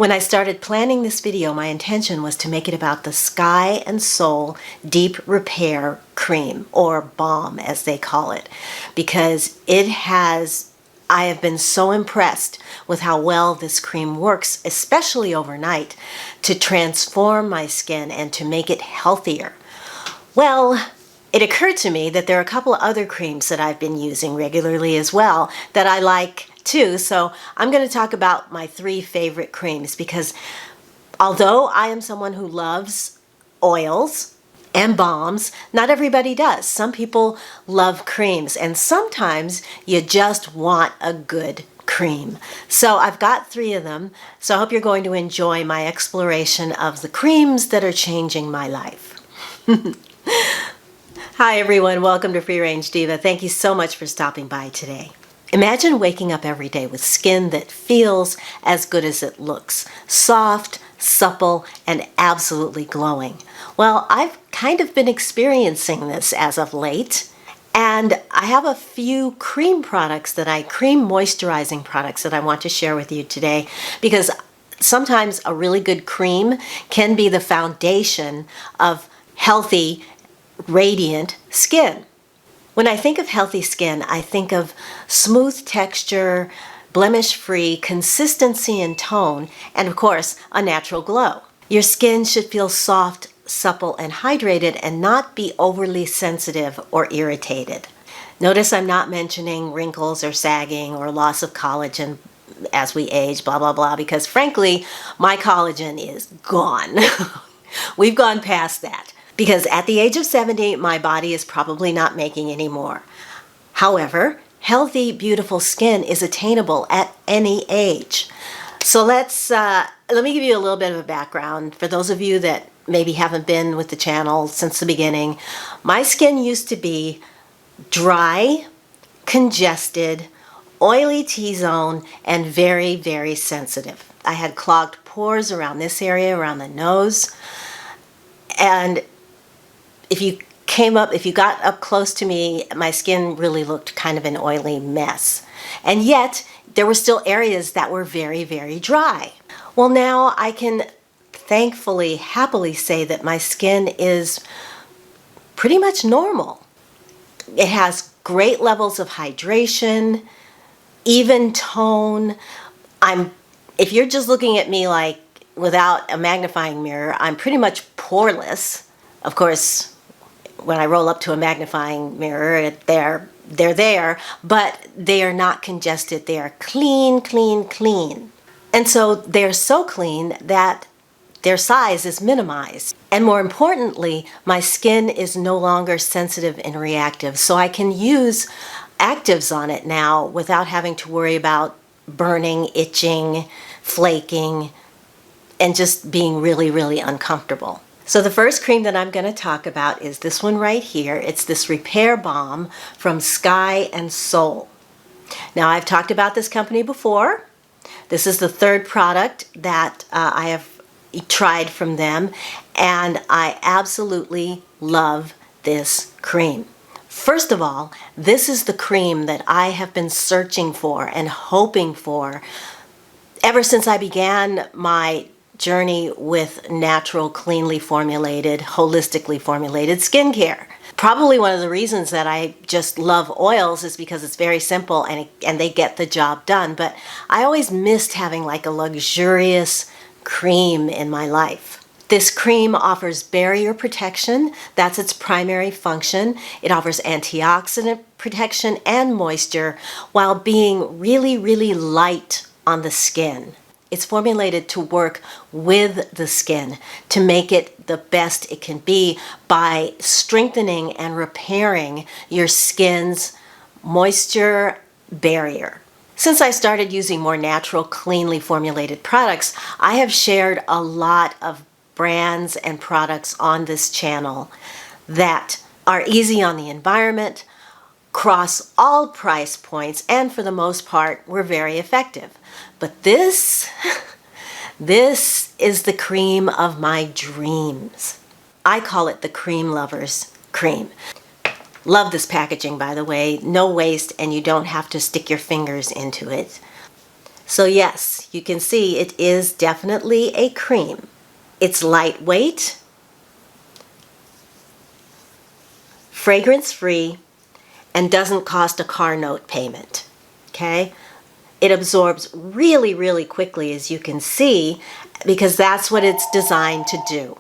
When I started planning this video, my intention was to make it about the Sky and Soul Deep Repair Cream, or balm as they call it, because I have been so impressed with how well this cream works, especially overnight, to transform my skin and to make it healthier. Well, it occurred to me that there are a couple of other creams that I've been using regularly as well that I like too. So I'm going to talk about my 3 favorite creams, because although I am someone who loves oils and balms, not everybody does. Some people love creams, and sometimes you just want a good cream. So I've got 3 of them. So I hope you're going to enjoy my exploration of the creams that are changing my life. Hi everyone, welcome to Free Range Diva. Thank you so much for stopping by today. Imagine waking up every day with skin that feels as good as it looks. Soft, supple, and absolutely glowing. Well, I've kind of been experiencing this as of late, and I have a few cream moisturizing products that I want to share with you today, because sometimes a really good cream can be the foundation of healthy, radiant skin. When I think of healthy skin, I think of smooth texture, blemish-free, consistency and tone, and of course, a natural glow. Your skin should feel soft, supple, and hydrated, and not be overly sensitive or irritated. Notice I'm not mentioning wrinkles or sagging or loss of collagen as we age, blah, blah, blah, because frankly, my collagen is gone. We've gone past that. Because at the age of 70, my body is probably not making any more. However, healthy, beautiful skin is attainable at any age. So let me give you a little bit of a background. For those of you that maybe haven't been with the channel since the beginning, my skin used to be dry, congested, oily T-zone, and very, very sensitive. I had clogged pores around this area, around the nose, and if you got up close to me, my skin really looked kind of an oily mess. And yet, there were still areas that were very, very dry. Well, now I can thankfully, happily say that my skin is pretty much normal. It has great levels of hydration, even tone. If you're just looking at me like without a magnifying mirror, I'm pretty much poreless. Of course, when I roll up to a magnifying mirror, they're there, but they are not congested. They are clean, clean, clean. And so they're so clean that their size is minimized. And more importantly, my skin is no longer sensitive and reactive, so I can use actives on it now without having to worry about burning, itching, flaking, and just being really, really uncomfortable. So the first cream that I'm going to talk about is this one right here. It's this Repair Balm from Sky and Soul. Now, I've talked about this company before. This is the 3rd product that I have tried from them, and I absolutely love this cream. First of all, this is the cream that I have been searching for and hoping for ever since I began my journey with natural, cleanly formulated, holistically formulated skincare. Probably one of the reasons that I just love oils is because it's very simple and they get the job done. But I always missed having like a luxurious cream in my life. This cream offers barrier protection. That's its primary function. It offers antioxidant protection and moisture while being really, really light on the skin. It's formulated to work with the skin to make it the best it can be by strengthening and repairing your skin's moisture barrier. Since I started using more natural, cleanly formulated products, I have shared a lot of brands and products on this channel that are easy on the environment, cross all price points, and for the most part, were very effective. But this is the cream of my dreams. I call it the Cream Lover's Cream. Love this packaging, by the way. No waste, and you don't have to stick your fingers into it. So yes, you can see it is definitely a cream. It's lightweight, fragrance-free, and doesn't cost a car note payment. Okay? It absorbs really, really quickly, as you can see, because that's what it's designed to do.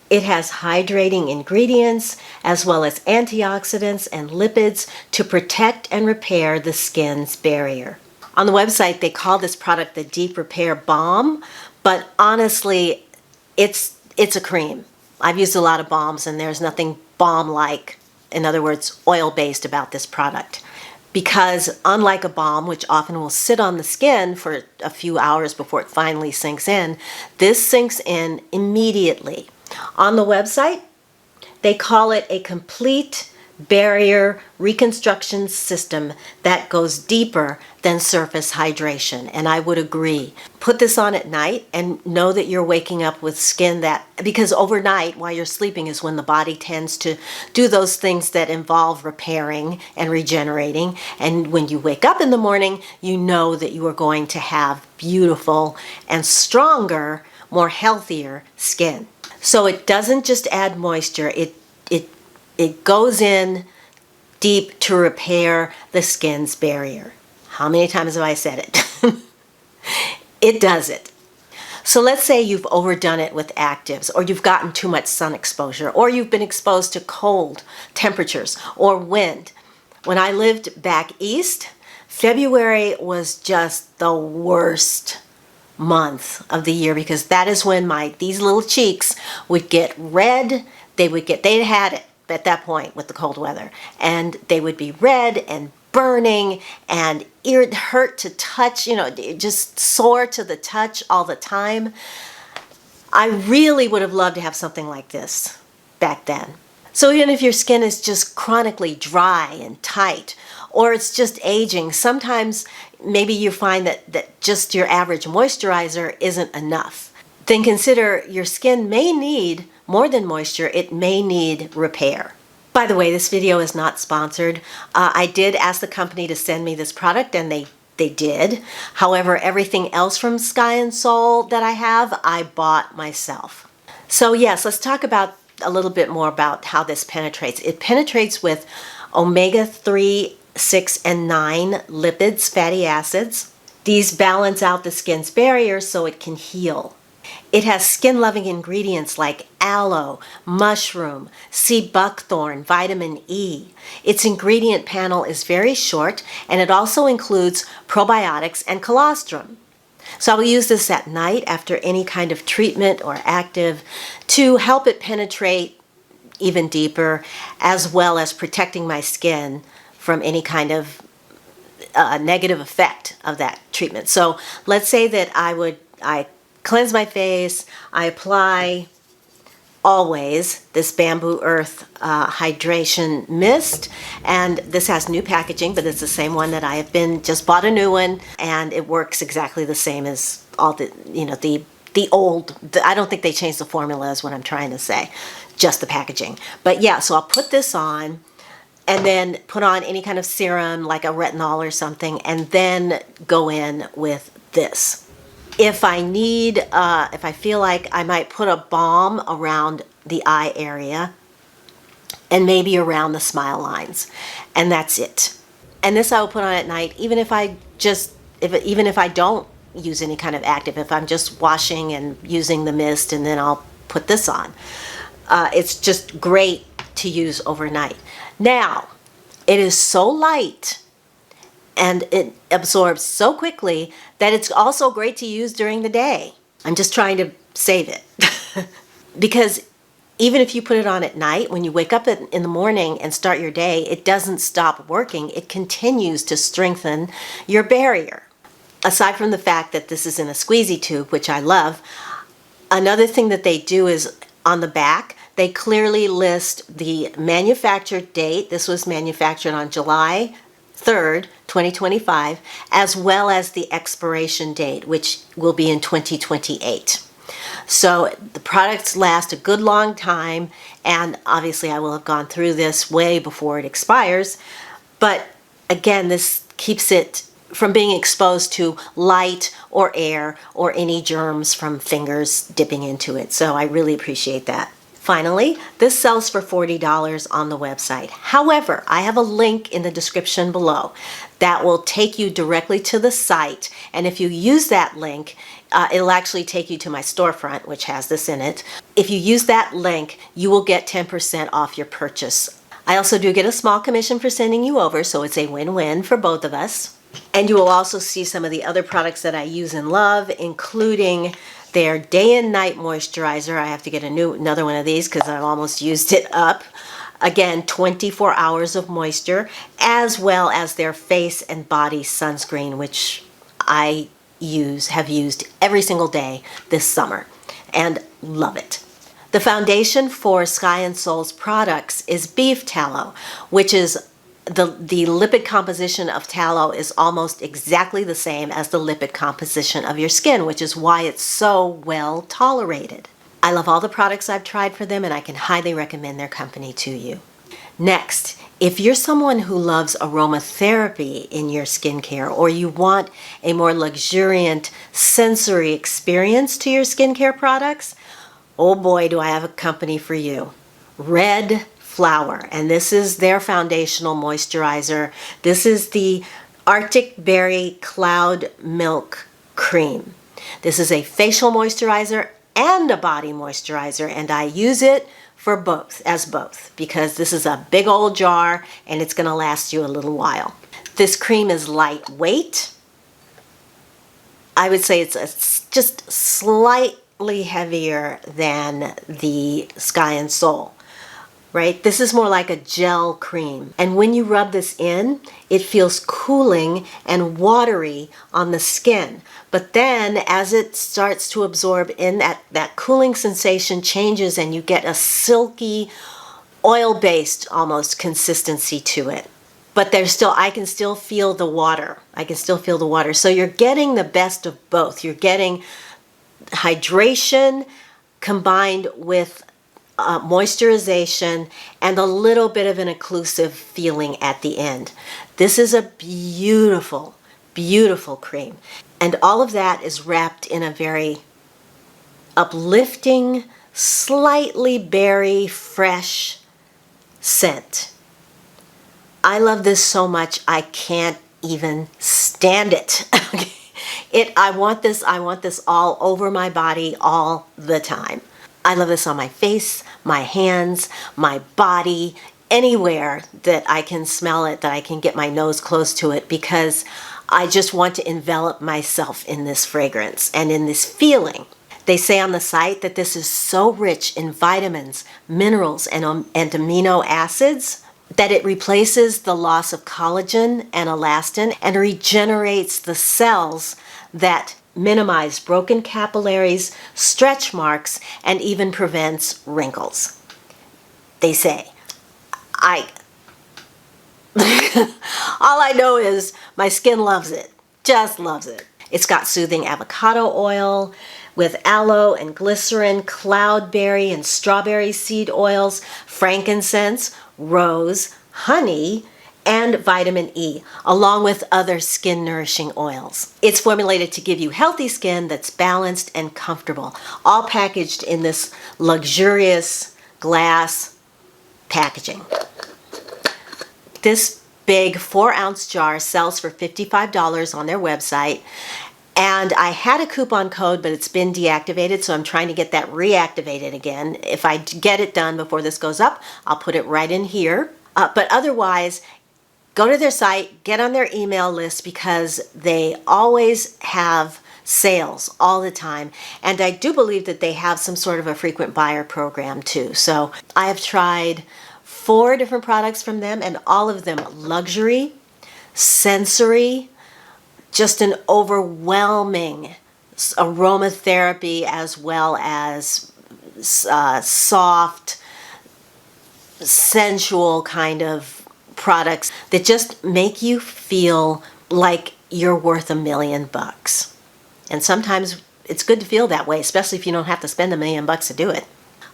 It has hydrating ingredients as well as antioxidants and lipids to protect and repair the skin's barrier. On the website, they call this product the Deep Repair Balm, but honestly, it's a cream. I've used a lot of balms, and there's nothing balm-like, in other words, oil-based, about this product. Because unlike a balm, which often will sit on the skin for a few hours before it finally sinks in, this sinks in immediately. On the website, they call it a complete barrier reconstruction system that goes deeper than surface hydration, and I would agree. Put this on at night and know that you're waking up with skin that, because overnight while you're sleeping is when the body tends to do those things that involve repairing and regenerating, and when you wake up in the morning, you know that you are going to have beautiful and stronger, more healthier skin. So it doesn't just add moisture, it goes in deep to repair the skin's barrier. How many times have I said it? It does it. So let's say you've overdone it with actives, or you've gotten too much sun exposure, or you've been exposed to cold temperatures or wind. When I lived back east, February was just the worst month of the year, because that is when these little cheeks would get red. They'd had it at that point with the cold weather, and they would be red and burning, and it hurt to touch, just sore to the touch all the time. I really would have loved to have something like this back then. So even if your skin is just chronically dry and tight, or it's just aging, sometimes maybe you find that just your average moisturizer isn't enough. Then consider your skin may need more than moisture, it may need repair. By the way, this video is not sponsored. I did ask the company to send me this product, and they did. However, everything else from Sky and Soul that I have, I bought myself. So yes, let's talk about a little bit more about how this penetrates. It penetrates with omega-3, 6, and 9 lipids, fatty acids. These balance out the skin's barrier so it can heal. It has skin-loving ingredients like aloe, mushroom, sea buckthorn, vitamin E. Its ingredient panel is very short, and it also includes probiotics and colostrum. So I will use this at night after any kind of treatment or active to help it penetrate even deeper, as well as protecting my skin from any kind of negative effect of that treatment. So let's say that I cleanse my face, I apply always this Bamboo Earth hydration mist, and this has new packaging, but it's the same one that I have just bought a new one, and it works exactly the same as all the old. I don't think they changed the formula, is what I'm trying to say, just the packaging. But yeah, so I'll put this on, and then put on any kind of serum like a retinol or something, and then go in with this. If I feel like I might put a balm around the eye area and maybe around the smile lines, and that's it. And this I will put on at night, even if I don't use any kind of active, if I'm just washing and using the mist, and then I'll put this on. It's just great to use overnight. Now, it is so light and it absorbs so quickly that it's also great to use during the day. I'm just trying to save it. Because even if you put it on at night, when you wake up in the morning and start your day, it doesn't stop working. It continues to strengthen your barrier. Aside from the fact that this is in a squeezy tube, which I love, another thing that they do is on the back, they clearly list the manufacture date. This was manufactured on July 3rd, 2025, as well as the expiration date, which will be in 2028. So the products last a good long time, and obviously I will have gone through this way before it expires. But again, this keeps it from being exposed to light or air or any germs from fingers dipping into it. So I really appreciate that. Finally, this sells for $40 on the website. However, I have a link in the description below that will take you directly to the site. And if you use that link, it'll actually take you to my storefront, which has this in it. If you use that link, you will get 10% off your purchase. I also do get a small commission for sending you over, so it's a win-win for both of us. And you will also see some of the other products that I use and love, including their day and night moisturizer. I have to get another one of these because I've almost used it up. Again, 24 hours of moisture, as well as their face and body sunscreen, which I have used every single day this summer and love it. The foundation for Sky and Soul's products is beef tallow, which is the lipid composition of tallow is almost exactly the same as the lipid composition of your skin, which is why it's so well tolerated. I love all the products I've tried for them, and I can highly recommend their company to you. Next, if you're someone who loves aromatherapy in your skincare, or you want a more luxuriant sensory experience to your skincare products, oh boy, do I have a company for you. Red Flower, and this is their foundational moisturizer. This is the Arctic Berry Cloud Milk Cream. This is a facial moisturizer and a body moisturizer, and I use it for both, because this is a big old jar and it's going to last you a little while. This cream is lightweight. I would say it's just slightly heavier than the Sky and Soul. Right? This is more like a gel cream. And when you rub this in, it feels cooling and watery on the skin. But then as it starts to absorb in, that cooling sensation changes and you get a silky, oil-based almost consistency to it. But I can still feel the water. So you're getting the best of both. You're getting hydration combined with moisturization and a little bit of an occlusive feeling at the end. This is a beautiful, beautiful cream. And all of that is wrapped in a very uplifting, slightly berry fresh scent. I love this so much I can't even stand it. I want this all over my body all the time. I love this on my face, my hands, my body, anywhere that I can smell it, that I can get my nose close to it, because I just want to envelop myself in this fragrance and in this feeling. They say on the site that this is so rich in vitamins, minerals, and amino acids that it replaces the loss of collagen and elastin and regenerates the cells that minimize broken capillaries, stretch marks, and even prevents wrinkles. They say. All I know is my skin loves it, just loves it. It's got soothing avocado oil with aloe and glycerin, cloudberry and strawberry seed oils, frankincense, rose, honey, and vitamin E, along with other skin nourishing oils. It's formulated to give you healthy skin that's balanced and comfortable, all packaged in this luxurious glass packaging. This big 4-ounce jar sells for $55 on their website. And I had a coupon code, but it's been deactivated, so I'm trying to get that reactivated again. If I get it done before this goes up, I'll put it right in here. But otherwise, go to their site, get on their email list, because they always have sales all the time. And I do believe that they have some sort of a frequent buyer program too. So I have tried 4 different products from them, and all of them luxury, sensory, just an overwhelming aromatherapy, as well as soft, sensual kind of products that just make you feel like you're worth $1 million. And sometimes it's good to feel that way, especially if you don't have to spend $1 million to do it.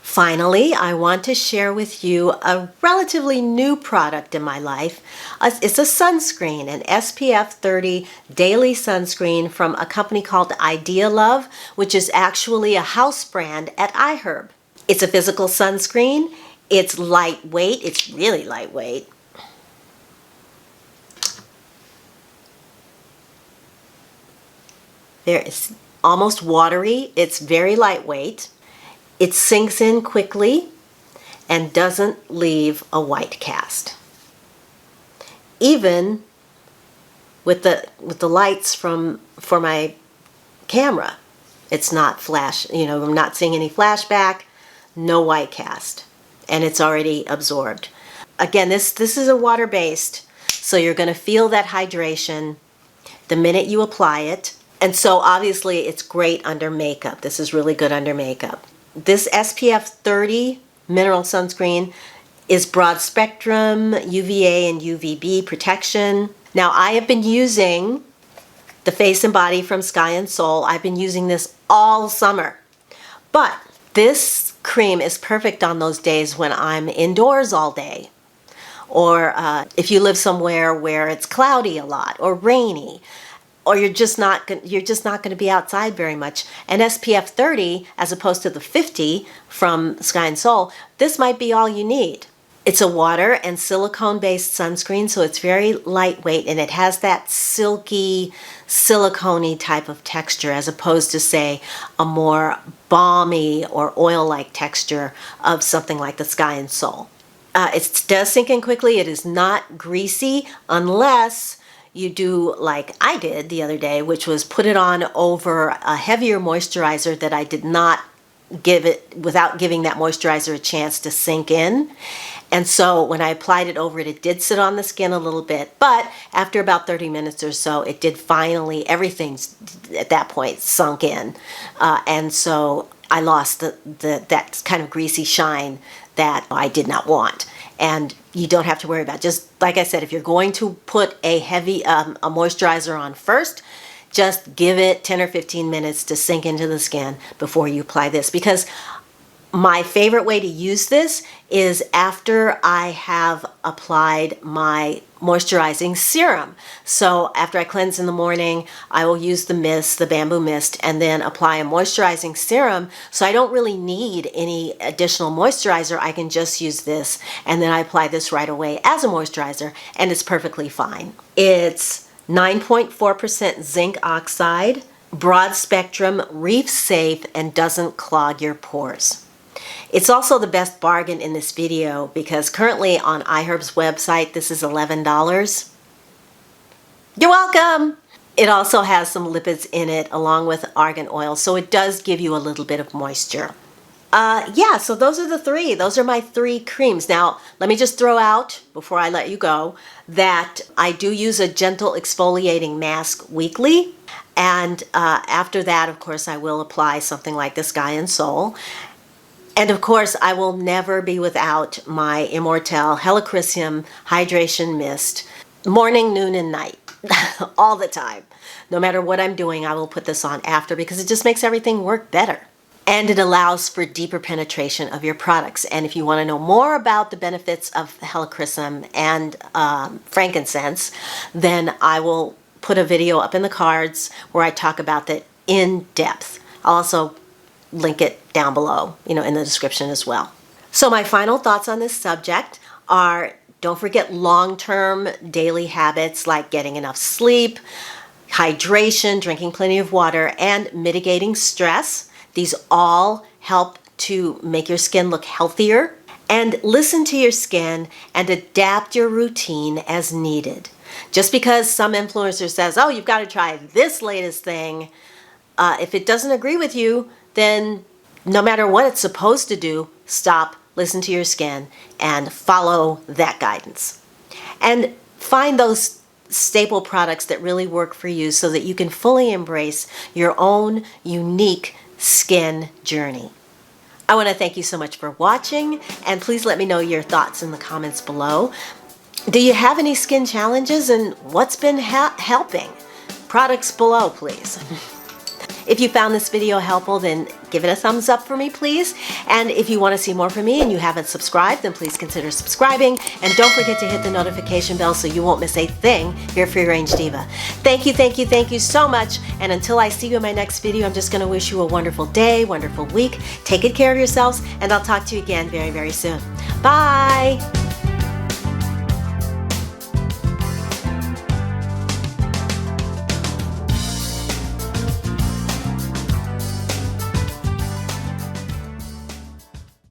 Finally, I want to share with you a relatively new product in my life. It's a sunscreen, an SPF 30 daily sunscreen from a company called Idea Love, which is actually a house brand at iHerb. It's a physical sunscreen. It's lightweight. It's really lightweight. It's almost watery. It's very lightweight. It sinks in quickly and doesn't leave a white cast. Even with the lights for my camera, it's not flash. I'm not seeing any flashback, no white cast, and it's already absorbed. Again, this is a water-based, so you're going to feel that hydration the minute you apply it. And so obviously it's great under makeup. This is really good under makeup. This SPF 30 mineral sunscreen is broad spectrum UVA and UVB protection. Now I have been using the Face and Body from Sky and Soul. I've been using this all summer. But this cream is perfect on those days when I'm indoors all day. Or if you live somewhere where it's cloudy a lot or rainy, or you're just not going to be outside very much. And SPF 30, as opposed to the 50 from Sky and Soul, this might be all you need. It's a water and silicone-based sunscreen, so it's very lightweight, and it has that silky, silicone-y type of texture, as opposed to, say, a more balmy or oil-like texture of something like the Sky and Soul. It does sink in quickly. It is not greasy unless you do like I did the other day, which was put it on over a heavier moisturizer that I did not give it without giving that moisturizer a chance to sink in. And so when I applied it over it, it did sit on the skin a little bit, but after about 30 minutes or so, it did finally, everything at that point sunk in. And so I lost that kind of greasy shine that I did not want. And you don't have to worry about it. Just like I said, if you're going to put a heavy a moisturizer on first, just give it 10 or 15 minutes to sink into the skin before you apply this. Because my favorite way to use this is after I have applied my moisturizing serum. So after I cleanse in the morning, I will use the mist, the bamboo mist, and then apply a moisturizing serum. So I don't really need any additional moisturizer. I can just use this, and then I apply this right away as a moisturizer, and it's perfectly fine. It's 9.4% zinc oxide, broad spectrum, reef safe, and doesn't clog your pores. It's also the best bargain in this video because currently on iHerb's website, this is $11. You're welcome! It also has some lipids in it along with argan oil, so it does give you a little bit of moisture. Yeah, so those are the three. Those are my three creams. Now, let me just throw out, before I let you go, that I do use a gentle exfoliating mask weekly. And after that, of course, I will apply something like the Sky and Soul. And of course, I will never be without my Immortelle Helichrysum Hydration Mist, morning, noon, and night, all the time. No matter what I'm doing, I will put this on after because it just makes everything work better. And it allows for deeper penetration of your products. And if you want to know more about the benefits of Helichrysum and frankincense, then I will put a video up in the cards where I talk about that in depth. I'll also link it down below, in the description as well. So my final thoughts on this subject are, don't forget long-term daily habits like getting enough sleep, hydration, drinking plenty of water, and mitigating stress. These all help to make your skin look healthier. And listen to your skin and adapt your routine as needed. Just because some influencer says, oh, you've got to try this latest thing, if it doesn't agree with you, then no matter what it's supposed to do, stop, listen to your skin, and follow that guidance. And find those staple products that really work for you so that you can fully embrace your own unique skin journey. I want to thank you so much for watching, and please let me know your thoughts in the comments below. Do you have any skin challenges, and what's been helping? Products below, please. If you found this video helpful, then give it a thumbs up for me, please. And if you want to see more from me and you haven't subscribed, then please consider subscribing. And don't forget to hit the notification bell so you won't miss a thing here at Free Range Diva. Thank you so much. And until I see you in my next video, I'm just going to wish you a wonderful day, wonderful week. Take good care of yourselves, and I'll talk to you again very, very soon. Bye.